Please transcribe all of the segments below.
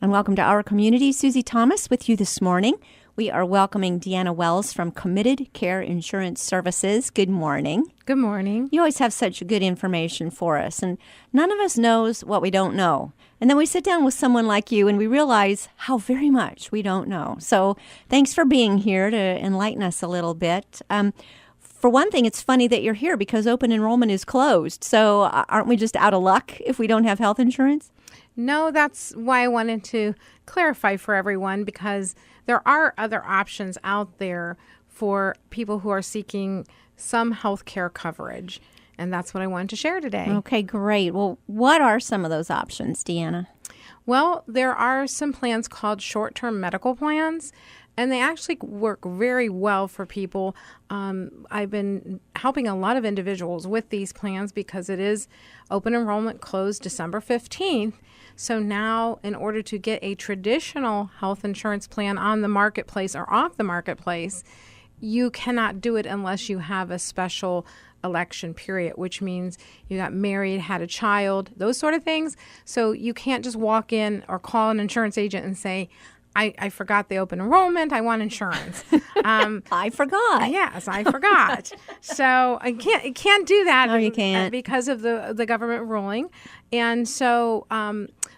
And welcome to our community. Susie Thomas with you this morning. We are welcoming Deanna Wells from Committed Care Insurance Services. Good morning. Good morning. You always have such good information for us, and none of us knows what we don't know. And then we sit down with someone like you and we realize how very much we don't know. So thanks for being here to enlighten us a little bit. For one thing, it's funny that you're here because open enrollment is closed. So aren't we just out of luck if we don't have health insurance? No, that's why I wanted to clarify for everyone, because there are other options out there for people who are seeking some health care coverage. And that's what I wanted to share today. Okay, great. Well, what are some of those options, Deanna? Well, there are some plans called short-term medical plans, and they actually work very well for people. I've been helping a lot of individuals with these plans because it is open enrollment closed December 15th. So now, in order to get a traditional health insurance plan on the marketplace or off the marketplace, you cannot do it unless you have a special election period, which means you got married, had a child, those sort of things. So you can't just walk in or call an insurance agent and say, I forgot the open enrollment. I want insurance. I forgot. Yes, I forgot. So I can't do that. No, you can't. Because of the government ruling. And so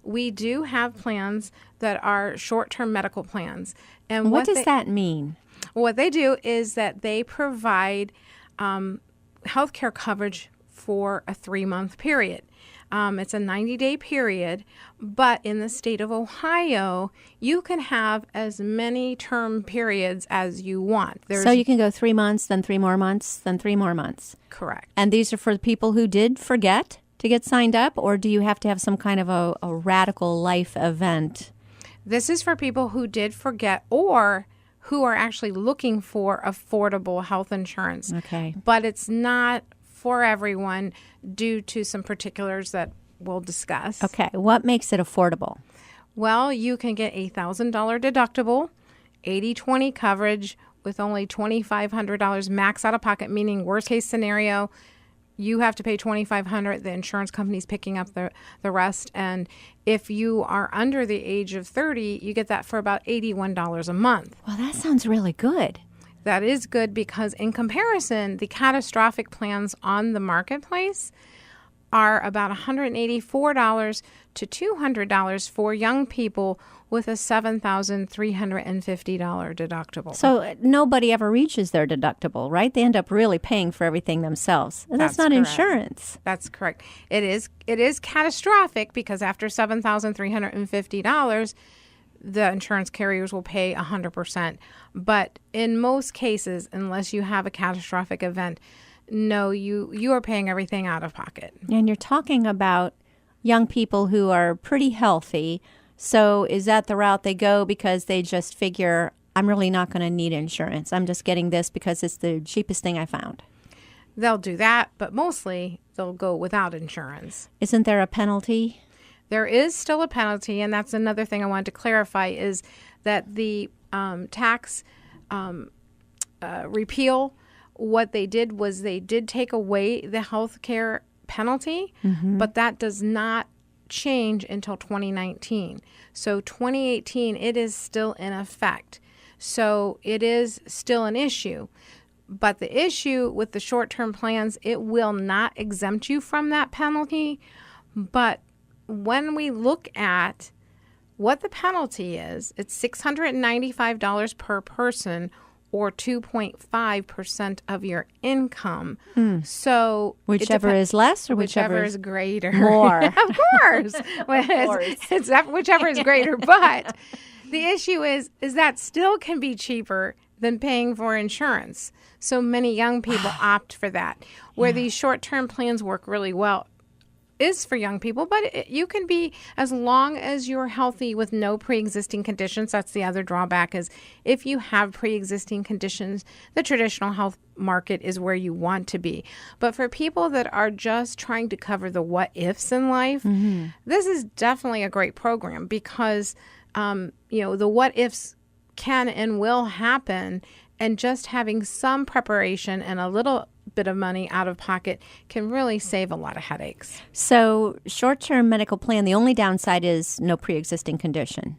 we do have plans that are short-term medical plans. And what does that mean? What they do is that they provide health care coverage for a 3-month period. It's a 90-day period, but in the state of Ohio, you can have as many term periods as you want. So you can go 3 months, then 3 more months, then 3 more months. Correct. And these are for the people who did forget to get signed up, or do you have to have some kind of a radical life event? This is for people who did forget or who are actually looking for affordable health insurance. Okay. But it's not for everyone due to some particulars that we'll discuss. Okay. What makes it affordable? Well, you can get a $1,000 deductible, 80/20 coverage with only $2,500 max out of pocket, meaning worst case scenario, you have to pay $2,500. The insurance company's picking up the rest. And if you are under the age of 30, you get that for about $81 a month. Well, that sounds really good. That is good because in comparison, the catastrophic plans on the marketplace are about $184 to $200 for young people with a $7,350 deductible. So nobody ever reaches their deductible, right? They end up really paying for everything themselves. And that's not correct. Insurance. That's correct. It is catastrophic because after $7,350, the insurance carriers will pay 100%. But in most cases, unless you have a catastrophic event, no, you are paying everything out of pocket. And you're talking about young people who are pretty healthy. So is that the route they go because they just figure, I'm really not going to need insurance. I'm just getting this because it's the cheapest thing I found? They'll do that, but mostly they'll go without insurance. Isn't there a penalty? There is still a penalty, and that's another thing I wanted to clarify, is that the tax repeal, what they did was they did take away the health care penalty, but that does not change until 2019. So 2018, it is still in effect. So it is still an issue. But the issue with the short-term plans, it will not exempt you from that penalty. But when we look at what the penalty is, it's $695 per person or 2.5% of your income. So whichever is less or whichever is greater. More. Of course. It's whichever is greater. But the issue is that still can be cheaper than paying for insurance. So many young people opt for that. Where these short-term plans work really well is for young people, but you can be, as long as you're healthy with no pre-existing conditions. That's the other drawback, is if you have pre-existing conditions, the traditional health market is where you want to be. But for people that are just trying to cover the what ifs in life, this is definitely a great program because, the what ifs can and will happen, and just having some preparation and a little bit of money out of pocket can really save a lot of headaches. So short-term medical plan, the only downside is no pre-existing condition.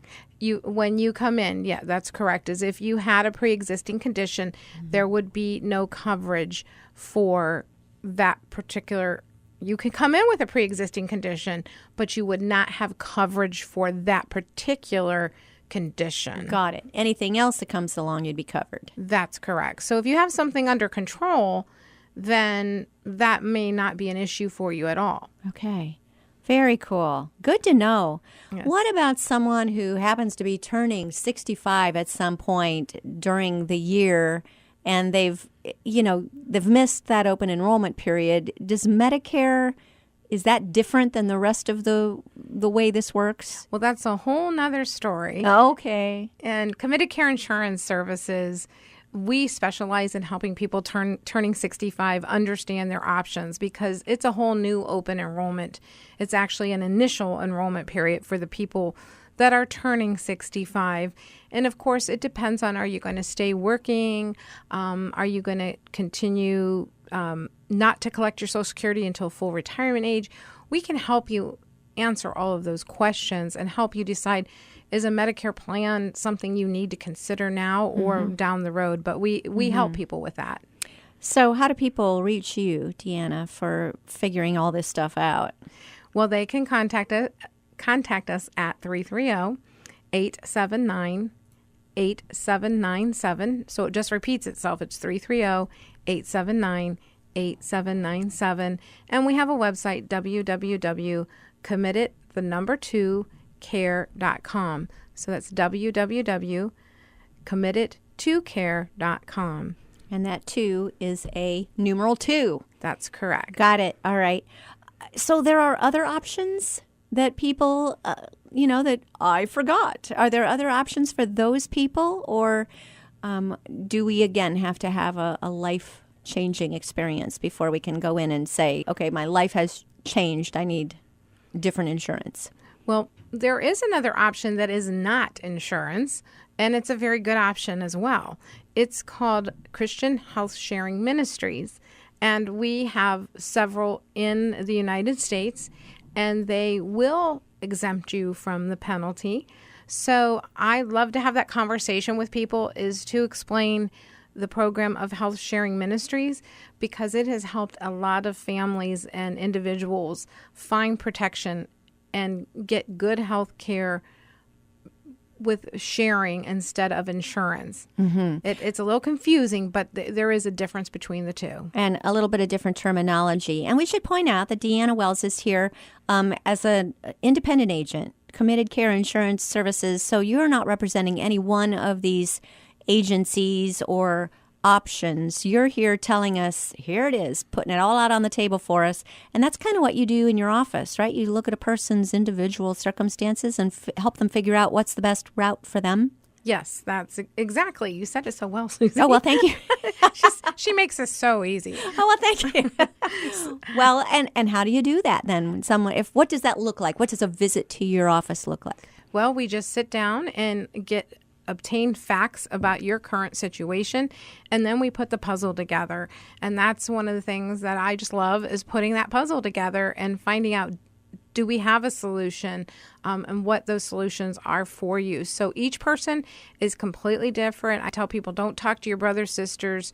When you come in, yeah, that's correct. Is if you had a pre-existing condition, there would be no coverage for that particular. You could come in with a pre-existing condition, but you would not have coverage for that particular condition. Got it. Anything else that comes along, you'd be covered. That's correct. So if you have something under control, then that may not be an issue for you at all. Okay. Very cool. Good to know. Yes. What about someone who happens to be turning 65 at some point during the year and they've missed that open enrollment period? Does Medicare, is that different than the rest of the way this works? Well, that's a whole nother story. Okay. And Committed Care Insurance Services, we specialize in helping people turning 65 understand their options because it's a whole new open enrollment. It's actually an initial enrollment period for the people that are turning 65. And of course, it depends on, are you going to stay working? Are you going to continue not to collect your Social Security until full retirement age? We can help you answer all of those questions and help you decide, is a Medicare plan something you need to consider now or down the road? But we help people with that. So how do people reach you, Deanna, for figuring all this stuff out? Well, they can contact us at 330-879-8797. So it just repeats itself. It's 330-879-8797. And we have a website, www.committed2care.com. So that's www.committed2care.com. And that 2 is a numeral 2. That's correct. Got it. All right. So there are other options that people, that I forgot. Are there other options for those people? Or do we, again, have to have a life-changing experience before we can go in and say, okay, my life has changed. I need different insurance? Well, there is another option that is not insurance, and it's a very good option as well. It's called Christian Health Sharing Ministries, and we have several in the United States, and they will exempt you from the penalty. So I love to have that conversation with people, is to explain the program of Health Sharing Ministries, because it has helped a lot of families and individuals find protection and get good health care with sharing instead of insurance. It's a little confusing, but there is a difference between the two. And a little bit of different terminology. And we should point out that Deanna Wells is here as an independent agent, Committed Care Insurance Services. So you're not representing any one of these agencies or options. You're here telling us, here it is, putting it all out on the table for us. And that's kind of what you do in your office, right? You look at a person's individual circumstances and help them figure out what's the best route for them. Yes, that's exactly. You said it so well, Susie. Oh, well, thank you. She makes it so easy. Oh, well, thank you. Well, and how do you do that then? What does that look like? What does a visit to your office look like? Well, we just sit down and obtain facts about your current situation, and then we put the puzzle together. And that's one of the things that I just love, is putting that puzzle together and finding out, do we have a solution, and what those solutions are for you. So each person is completely different. I tell people, don't talk to your brothers, sisters,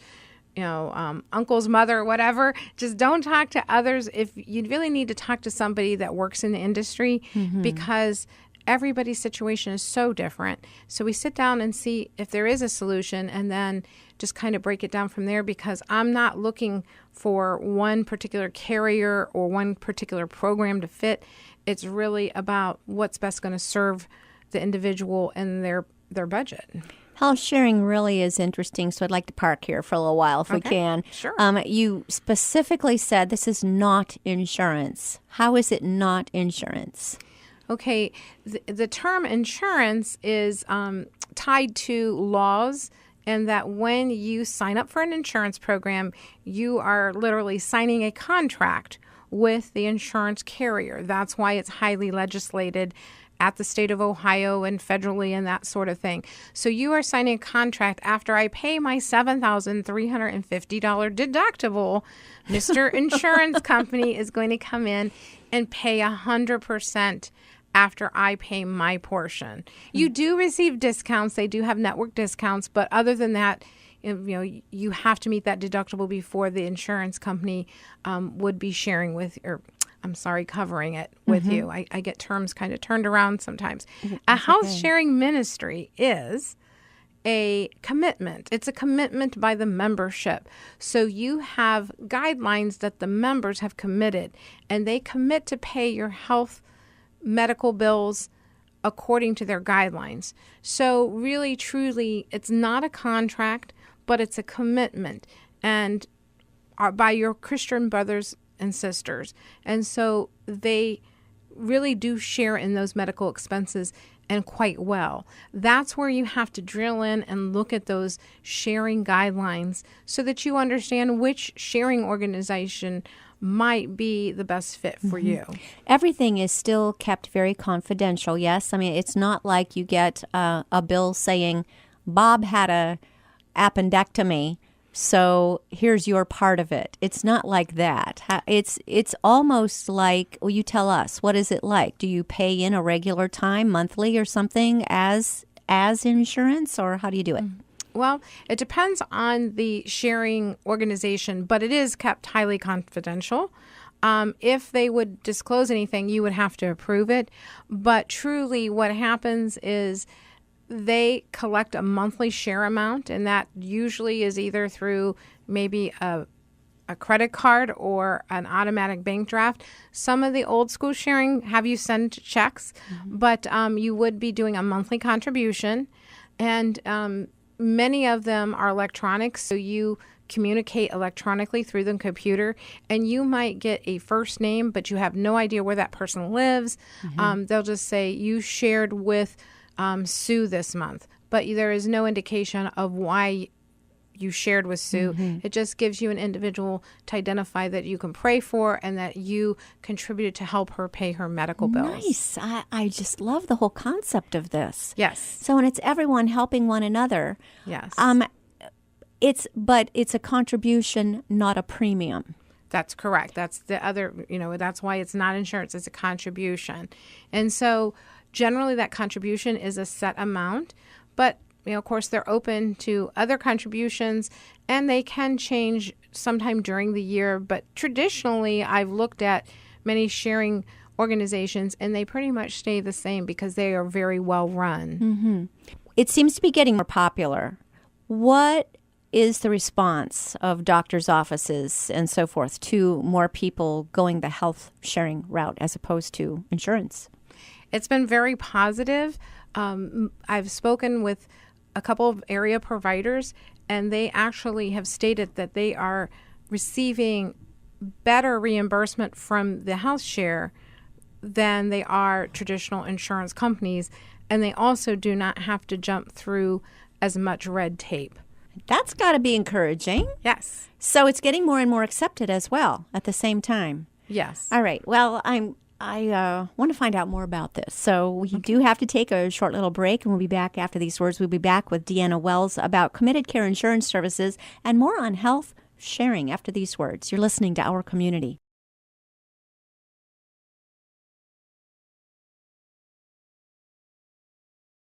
uncle's mother, whatever. Just don't talk to others. If you really need to talk to somebody that works in the industry, because everybody's situation is so different. So we sit down and see if there is a solution, and then just kind of break it down from there, because I'm not looking for one particular carrier or one particular program to fit. It's really about what's best going to serve the individual and their budget. Health sharing really is interesting, so I'd like to park here for a little while if we can. Sure. You specifically said this is not insurance. How is it not insurance? Okay, the term insurance is tied to laws, and that when you sign up for an insurance program, you are literally signing a contract with the insurance carrier. That's why it's highly legislated, at the state of Ohio and federally and that sort of thing. So you are signing a contract after I pay my $7,350 deductible. Mr. Insurance Company is going to come in and pay 100% after I pay my portion. You do receive discounts. They do have network discounts, but other than that, you have to meet that deductible before the insurance company would be sharing with, or covering it with you. I get terms kind of turned around sometimes. A house sharing ministry is a commitment. It's a commitment by the membership. So you have guidelines that the members have committed, and they commit to pay your health medical bills according to their guidelines. So really, truly, it's not a contract, but it's a commitment, and by your Christian brothers and sisters. And so they really do share in those medical expenses, and quite well. That's where you have to drill in and look at those sharing guidelines so that you understand which sharing organization might be the best fit for you. Everything is still kept very confidential, yes? I mean, it's not like you get a bill saying, Bob had a appendectomy, so here's your part of it. It's not like that. It's almost like, well, you tell us, what is it like? Do you pay in a regular time, monthly or something as insurance, or how do you do it? Well, it depends on the sharing organization, but it is kept highly confidential. If they would disclose anything, you would have to approve it. But truly what happens is they collect a monthly share amount, and that usually is either through maybe a credit card or an automatic bank draft. Some of the old school sharing have you send checks, but you would be doing a monthly contribution, and many of them are electronic, so you communicate electronically through the computer, and you might get a first name, but you have no idea where that person lives. They'll just say, you shared with Sue this month, but there is no indication of why you shared with Sue. It just gives you an individual to identify that you can pray for and that you contributed to help her pay her medical bills. Nice. I just love the whole concept of this. Yes. So, and it's everyone helping one another. Yes. But it's a contribution, not a premium. That's correct. That's the other, that's why it's not insurance. It's a contribution. And so generally that contribution is a set amount, but of course, they're open to other contributions, and they can change sometime during the year. But traditionally, I've looked at many sharing organizations, and they pretty much stay the same because they are very well run. It seems to be getting more popular. What is the response of doctors' offices and so forth to more people going the health sharing route as opposed to insurance? It's been very positive. I've spoken with a couple of area providers, and they actually have stated that they are receiving better reimbursement from the health share than they are traditional insurance companies, and they also do not have to jump through as much red tape. That's got to be encouraging. Yes. So it's getting more and more accepted as well at the same time. Yes. All right. Well, I want to find out more about this. So we do have to take a short little break, and we'll be back after these words. We'll be back with Deanna Wells about Committed Care Insurance Services and more on health sharing after these words. You're listening to Our Community.